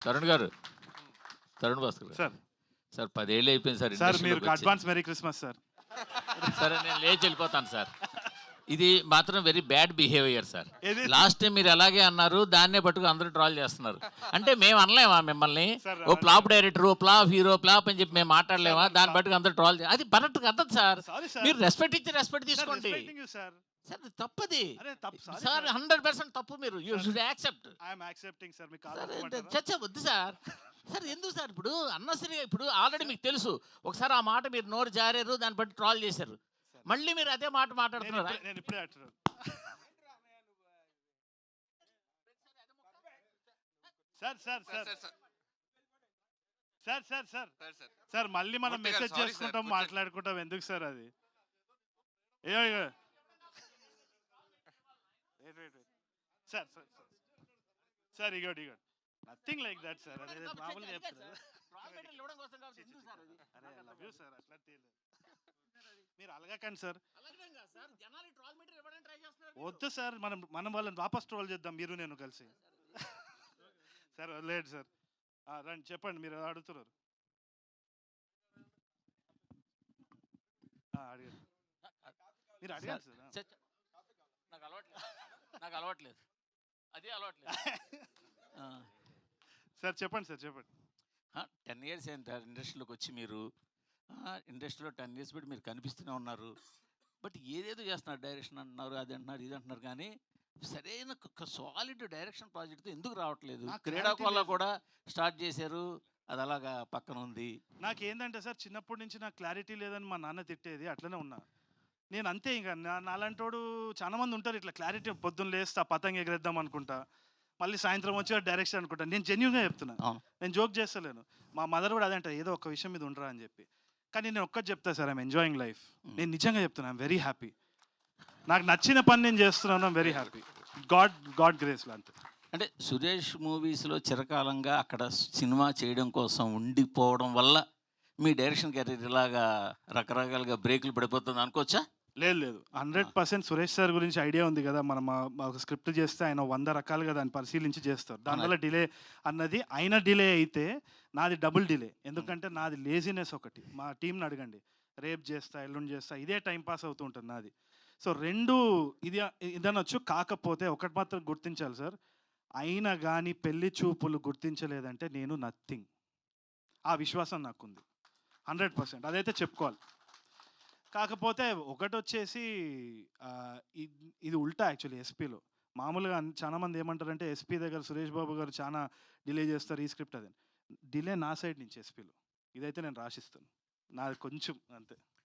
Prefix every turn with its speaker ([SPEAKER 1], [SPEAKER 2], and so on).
[SPEAKER 1] తరుణ్ గారు, తరుణ్ భాస్కర్ గారు.
[SPEAKER 2] Sir
[SPEAKER 1] sir 10 ఏళ్ళు అయిపోయింది సార్
[SPEAKER 2] సార్ మీరు
[SPEAKER 1] ఇండస్ట్రీలోకి వచ్చి.
[SPEAKER 2] Advance merry Christmas sir.
[SPEAKER 1] సరే నేను లేచి వెళ్ళిపోతాను సార్. ఇది మాత్రం వెరీ బ్యాడ్ బిహేవియర్ సార్.
[SPEAKER 2] ఏది?
[SPEAKER 1] లాస్ట్ టైం మీరు అలాగే అన్నారు, దాన్నే పట్టుకు అందరూ ట్రాల్ చేస్తున్నారు. అంటే మేము అనలేమా మిమ్మల్ని
[SPEAKER 2] సార్,
[SPEAKER 1] ఓ ఫ్లాప్ డైరెక్టర్, ఓ ఫ్లాప్ హీరో, ఫ్లాప్ అని చెప్పి మేము మాట్లాడలేమా? దాన్ని పట్టుకు అందరూ ట్రాల్ అది కరెక్ట్ కదా సార్.
[SPEAKER 2] Sorry sir.
[SPEAKER 1] మీరు రెస్పెక్ట్ ఇచ్చి రెస్పెక్ట్ తీసుకోండి
[SPEAKER 2] సార్.
[SPEAKER 1] సార్. అది తప్పది
[SPEAKER 2] అరే తప్పు సారీ
[SPEAKER 1] సార్, 100% తప్పు. మీరు you should accept.
[SPEAKER 2] I'm accepting sir. మీకు
[SPEAKER 1] సార్
[SPEAKER 2] కాదు
[SPEAKER 1] చచ్చా వద్దు సార్. సార్ ఎందుకు సార్ ఇప్పుడు అన్నసరిగా ఇప్పుడు ఆల్రెడీ మీకు తెలుసు ఒకసారి ఆ మాట మీరు నోరు జారారు, దాన్ని బట్టి ట్రాల్ చేశారు. మళ్ళీ మీరు అదే మాట మాట్లాడుతున్నారు.
[SPEAKER 2] నేను ఇప్పుడే అంటున్నాను. Sir sir sir sir sir sir sir మళ్ళీ మనం
[SPEAKER 3] పూర్తిగా
[SPEAKER 2] మెసేజ్
[SPEAKER 3] sorry
[SPEAKER 2] చేసుకుంటాం,
[SPEAKER 3] సార్,
[SPEAKER 2] మాట్లాడుకుంటాం. ఎందుకు సార్ అది? ఏయో ఇగో. సార్ సార్ సార్ ఇగోటి ఇగోటి నథింగ్ లైక్ దట్ సార్. అదే మామూలుగా చెప్తారు. అరే ఐ లవ్ యూ సార్. అట్లా మీరు అలగకండి సార్. వద్దు సార్, మనం మనం వాళ్ళని వాపస్ ట్రోల్ చేద్దాం మీరు నేను కలిసి. సార్ లేదు సార్. రండి చెప్పండి, మీరు అడుగుతున్నారు. అడిగారు మీరు అడిగారు సార్.
[SPEAKER 1] నాకు అలవాట్లేదు, అదే అలవాట్లేదు.
[SPEAKER 2] సార్ చెప్పండి సార్ చెప్పండి.
[SPEAKER 1] 10 ఇయర్స్ అయింది సార్ ఇండస్ట్రీలోకి వచ్చి. మీరు ఇండస్ట్రీలో 10 ఇయర్స్ బట్టి మీరు కనిపిస్తూనే ఉన్నారు. బట్ ఏదేదో చేస్తున్నారు, డైరెక్షన్ అంటున్నారు, అది అంటున్నారు, ఇది అంటున్నారు, కానీ సరైన సాలిడ్ డైరెక్షన్ ప్రాజెక్ట్తో ఎందుకు రావట్లేదు? క్రీడాకోలో కూడా స్టార్ట్ చేశారు, అది అలాగా పక్కన ఉంది.
[SPEAKER 2] నాకేందంటే సార్, చిన్నప్పటి నుంచి నాకు క్లారిటీ లేదని మా నాన్న తిట్టేది, అట్లనే ఉన్నా నేను అంతే. ఇంకా నాలాంటోడు చాలా మంది ఉంటారు ఇట్లా క్లారిటీ, పొద్దున్న లేస్తా పతంగ ఎగరేద్దాం అనుకుంటా, మళ్ళీ సాయంత్రం వచ్చి డైరెక్షన్ అనుకుంటా. నేను జెన్యున్గా చెప్తున్నా, నేను జోక్ చేస్తలేను. మా మదర్ కూడా అదే అంటారు, ఏదో ఒక విషయం మీద ఉండరా అని చెప్పి. కానీ నేను ఒక్కటి చెప్తా సార్, ఐఎమ్ ఎంజాయింగ్ లైఫ్. నేను నిజంగా చెప్తున్నా, ఐఎమ్ వెరీ హ్యాపీ. నాకు నచ్చిన పని నేను చేస్తున్నాను, ఐఎమ్ వెరీ హ్యాపీ. గాడ్ గ్రేస్లో అంతే.
[SPEAKER 1] అంటే సురేష్ మూవీస్లో చిరకాలంగా అక్కడ సినిమా చేయడం కోసం ఉండిపోవడం వల్ల మీ డైరెక్షన్ కెరీర్ ఇలాగా రకరకాలుగా బ్రేకులు పడిపోతుంది అనుకోవచ్చా?
[SPEAKER 2] లేదు లేదు, 100% సురేష్ సార్ గురించి ఐడియా ఉంది కదా. మనం ఒక స్క్రిప్ట్ చేస్తే ఆయన 100 రకాలుగా దాన్ని పరిశీలించి చేస్తారు. దానివల్ల డిలే అన్నది, ఆయన డిలే అయితే నాది డబుల్ డిలే. ఎందుకంటే నాది లేజినెస్ ఒకటి. మా టీంని అడగండి, రేపు చేస్తా, ఎల్లుండి చేస్తా, ఇదే టైం పాస్ అవుతూ ఉంటుంది నాది. సో రెండు ఇదనొచ్చు. కాకపోతే ఒకటి మాత్రం గుర్తించాలి సార్, అయినా కానీ పెళ్లి చూపులు గుర్తించలేదంటే నేను నథింగ్. ఆ విశ్వాసం నాకుంది 100%, అదైతే చెప్పుకోవాలి. కాకపోతే ఒకటి వచ్చేసి ఇది ఉల్టా యాక్చువల్లీ. ఎస్పీలో మామూలుగా చాలా మంది ఏమంటారంటే, ఎస్పీ దగ్గర సురేష్ బాబు గారు చాలా డిలే చేస్తారు ఈ స్క్రిప్ట్. అదే డిలే నా సైడ్ నుంచి ఎస్పీలో. ఇదైతే నేను రాసిస్తాను, నాది కొంచెం అంతే.